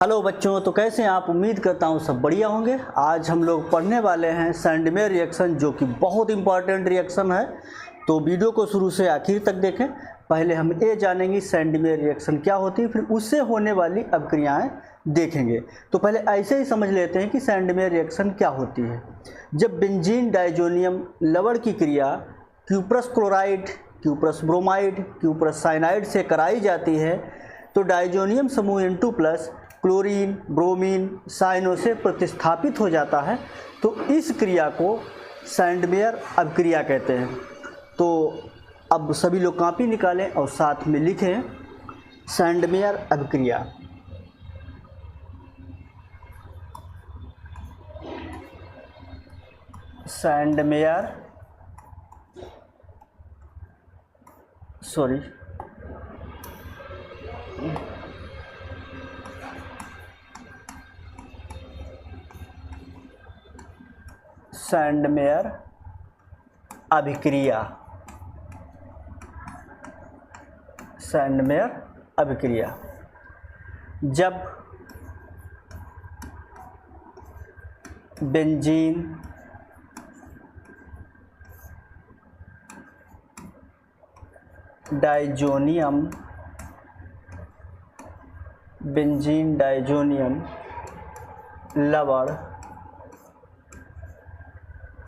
Hello बच्चों, तो कैसे हैं आप? उम्मीद करता हूँ सब बढ़िया होंगे। आज हम लोग पढ़ने वाले हैं सैंडमेयर रिएक्शन, जो कि बहुत इंपॉर्टेंट रिएक्शन है। तो वीडियो को शुरू से आखिर तक देखें। पहले हम ये जानेंगे सैंडमेयर रिएक्शन क्या होती है, फिर उससे होने वाली अभिक्रियाएं देखेंगे। तो पहले ऐसे ही समझ लेते हैं कि सैंडमेयर रिएक्शन क्या होती है। जब बेंजीन डाइजोनियम लवण की क्रिया cuprous chloride, cuprous bromide, cuprous cyanide से कराई जाती है तो डाइजोनियम समूह N2+ क्लोरीन, ब्रोमीन, साइनो से प्रतिस्थापित हो जाता है। तो इस क्रिया को सैंडमेयर अभिक्रिया कहते हैं। तो अब सभी लोग कॉपी निकालें और साथ में लिखें सैंडमेयर अभिक्रिया। सैंडमेयर सैंडमेयर अभिक्रिया। सैंडमेयर अभिक्रिया जब बेंजीन डाइजोनियम लवण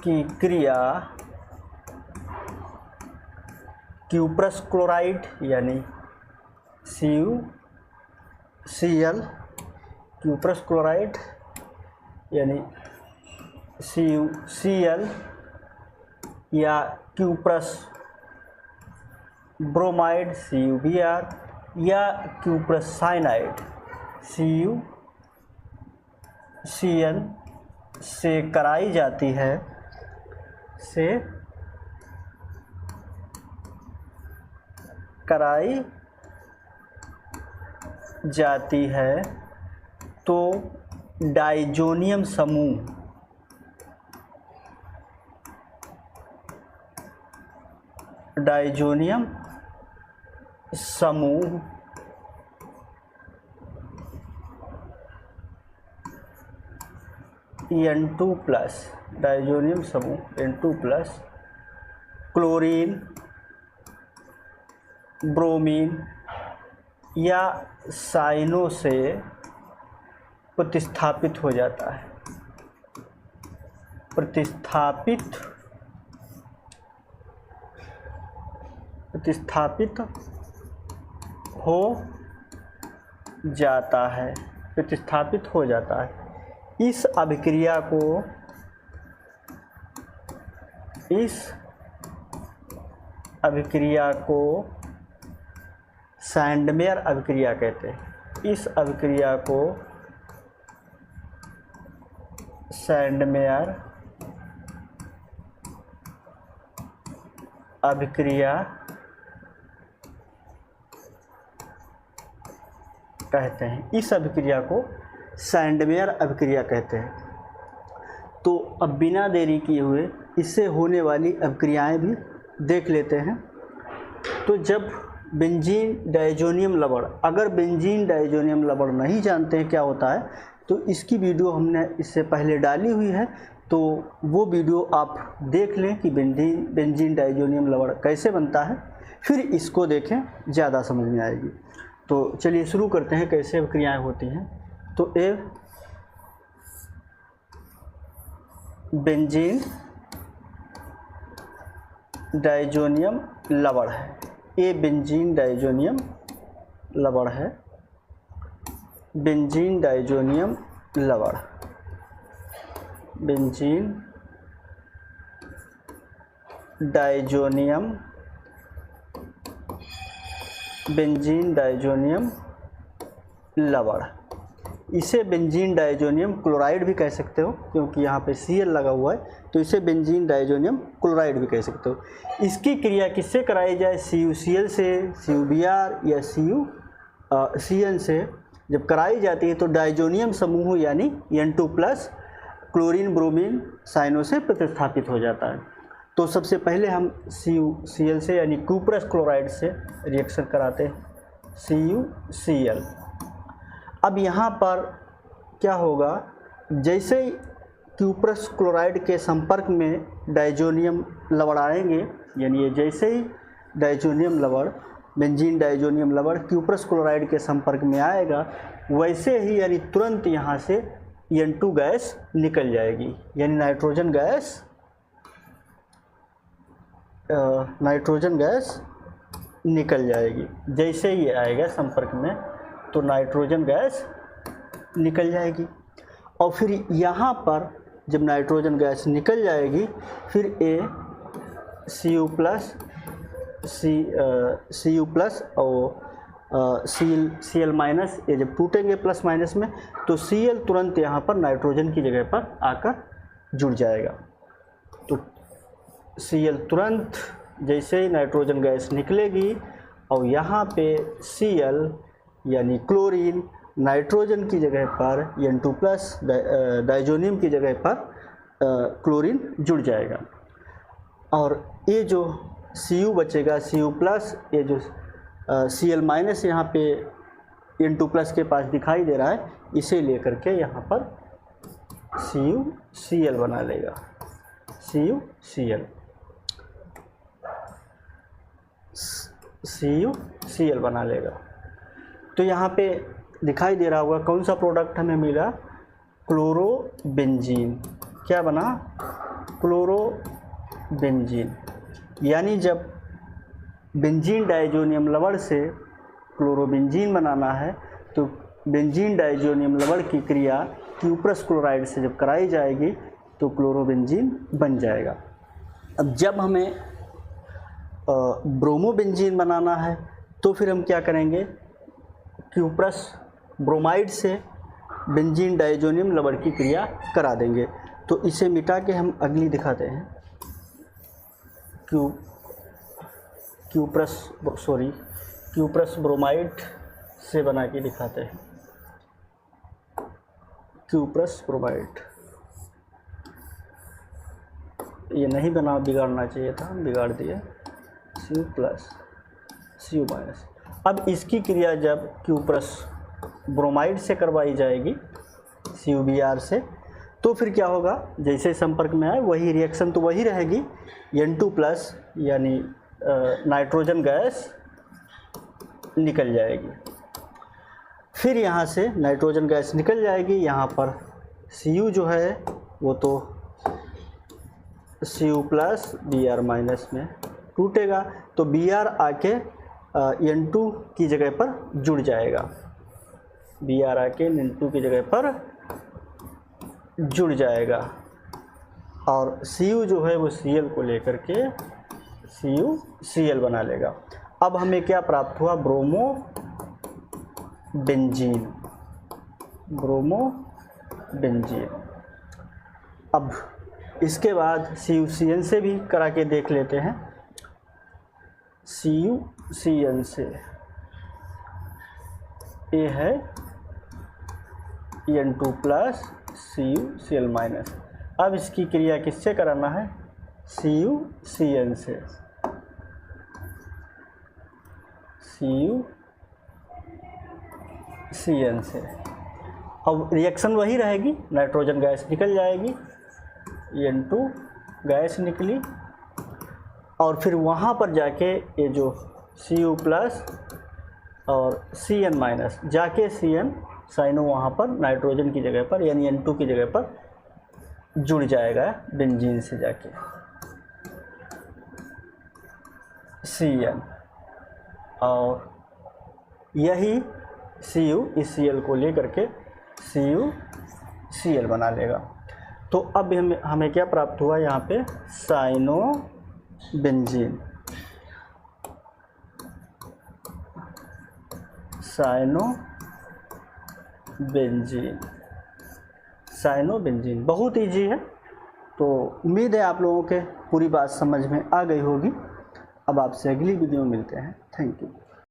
की क्रिया क्यूप्रस क्लोराइड यानी CuCl, क्यूप्रस क्लोराइड यानी CuCl या क्यूप्रस ब्रोमाइड CuBr या क्यूप्रस साइनाइड CuCl से कराई जाती है तो डाइजोनियम समूह N2+, डाइजोनियम समूह N2+, क्लोरीन, ब्रोमीन या साइनो से प्रतिस्थापित हो जाता है। प्रतिस्थापित हो जाता है। इस अभिक्रिया को सैंडमेयर अभिक्रिया कहते हैं। इस अभिक्रिया को सैंडमेयर अभिक्रिया कहते हैं। इस अभिक्रिया को सैंडमेयर अभिक्रिया कहते हैं। तो अब बिना देरी किए हुए इससे होने वाली अभिक्रियाएं भी देख लेते हैं। तो जब बेंजीन डाइजोनियम लवण, अगर बेंजीन डाइजोनियम लवण नहीं जानते हैं क्या होता है तो इसकी वीडियो हमने इससे पहले डाली हुई है, तो वो वीडियो आप देख लें कि बेंजीन डाइजोनियम लवण कैसे बनता है, फिर इसको देखें, ज़्यादा समझ में आएगी। तो चलिए शुरू करते हैं कैसे अभिक्रियाएं होती हैं। तो ये बेंजीन डाइजोनियम लवण है। ये बेंजीन डाइजोनियम लवण है। बेंजीन डाइजोनियम लवण, बेंजीन डाइजोनियम लवण। इसे बेंजीन डाइजोनियम क्लोराइड भी कह सकते हो, क्योंकि यहाँ पे Cl लगा हुआ है, तो इसे बेंजीन डाइजोनियम क्लोराइड भी कह सकते हो। इसकी क्रिया किससे कराई जाए? CuCl से, CuBr या CuCN से जब कराई जाती है तो डाइजोनियम समूह यानी N2+ क्लोरीन, ब्रोमीन, साइनो से प्रतिस्थापित हो जाता है। तो सबसे पहले हम CuCl से यानी क्यूप्रस क्लोराइड से रिएक्शन कराते हैं। CuCl। अब यहाँ पर क्या होगा, जैसे ही क्यूप्रस क्लोराइड के संपर्क में डाइजोनियम लवण आएंगे, यानी ये जैसे ही डाइजोनियम लवण, बेंजीन डाइजोनियम लवण क्यूप्रस क्लोराइड के संपर्क में आएगा, वैसे ही यानी तुरंत यहाँ से N2 गैस निकल जाएगी, यानी नाइट्रोजन गैस निकल जाएगी। जैसे ही आएगा संपर्क में तो नाइट्रोजन गैस निकल जाएगी। और फिर यहाँ पर जब नाइट्रोजन गैस निकल जाएगी, फिर Cu प्लस और Cl माइनस, ये जब टूटेंगे प्लस माइनस में तो Cl तुरंत यहाँ पर नाइट्रोजन की जगह पर आकर जुड़ जाएगा। तो Cl तुरंत जैसे ही नाइट्रोजन गैस निकलेगी और यहाँ पे Cl यानी क्लोरीन नाइट्रोजन की जगह पर N2 प्लस डाइजोनियम की जगह पर क्लोरीन जुड़ जाएगा। और ये जो Cu बचेगा, Cu प्लस, ये जो Cl माइनस यहाँ पे N2 प्लस के पास दिखाई दे रहा है, इसे लेकर के यहाँ पर CuCl बना लेगा, CuCl बना लेगा। तो यहाँ पे दिखाई दे रहा होगा कौन सा प्रोडक्ट हमें मिला, क्लोरोबेंजीन। क्या बना, क्लोरोबेंजीन। यानी जब बेंजीन डाइजोनियम लवण से क्लोरोबेंजीन बनाना है तो बेंजीन डाइजोनियम लवण की क्रिया क्यूप्रस क्लोराइड से जब कराई जाएगी तो क्लोरोबेंजीन बन जाएगा। अब जब हमें ब्रोमोबेंजीन बनाना है तो फिर हम क्या करेंगे, क्यूप्रस ब्रोमाइड से बेंजीन डाइजोनियम लवण की क्रिया करा देंगे। तो इसे मिटा के हम अगली दिखाते हैं, क्यूप्रस ब्रोमाइड से बना के दिखाते हैं। क्यूप्रस ब्रोमाइड ये नहीं बना, बिगाड़ना चाहिए था, बिगाड़ दिया। Cu plus Cu minus. अब इसकी क्रिया जब क्यूप्रस ब्रोमाइड से करवाई जाएगी CuBr से, तो फिर क्या होगा, जैसे संपर्क में आए वही रिएक्शन तो वही रहेगी, N2 प्लस यानी नाइट्रोजन गैस निकल जाएगी। फिर यहाँ से नाइट्रोजन गैस निकल जाएगी, यहाँ पर Cu जो है वो तो Cu प्लस Br माइनस में टूटेगा, तो Br आके N2 की जगह पर जुड़ जाएगा, Br आके N2 की जगह पर जुड़ जाएगा। और Cu जो है वो Cl को लेकर के CuCl बना लेगा। अब हमें क्या प्राप्त हुआ, ब्रोमोबेंजीन। अब इसके बाद CuCN से भी करा के देख लेते हैं। CuCN से ये है N2 प्लस CuCl माइनस। अब इसकी क्रिया किससे कराना है, CuCN से, CuCN से। अब रिएक्शन वही रहेगी, नाइट्रोजन गैस निकल जाएगी, N2 गैस निकली, और फिर वहाँ पर जाके ये जो Cu प्लस और Cn माइनस जाके Cn साइनो वहाँ पर नाइट्रोजन की जगह पर यानी N2 की जगह पर जुड़ जाएगा बेंजीन से जाके Cn, और यही Cu इस Cl को लेकर के CuCl बना लेगा। तो अब हमें क्या प्राप्त हुआ, यहाँ पे साइनोबेंजीन। साइनोबेंजीन बहुत ईजी है। तो उम्मीद है आप लोगों के पूरी बात समझ में आ गई होगी। अब आपसे अगली वीडियो में मिलते हैं। Thank you.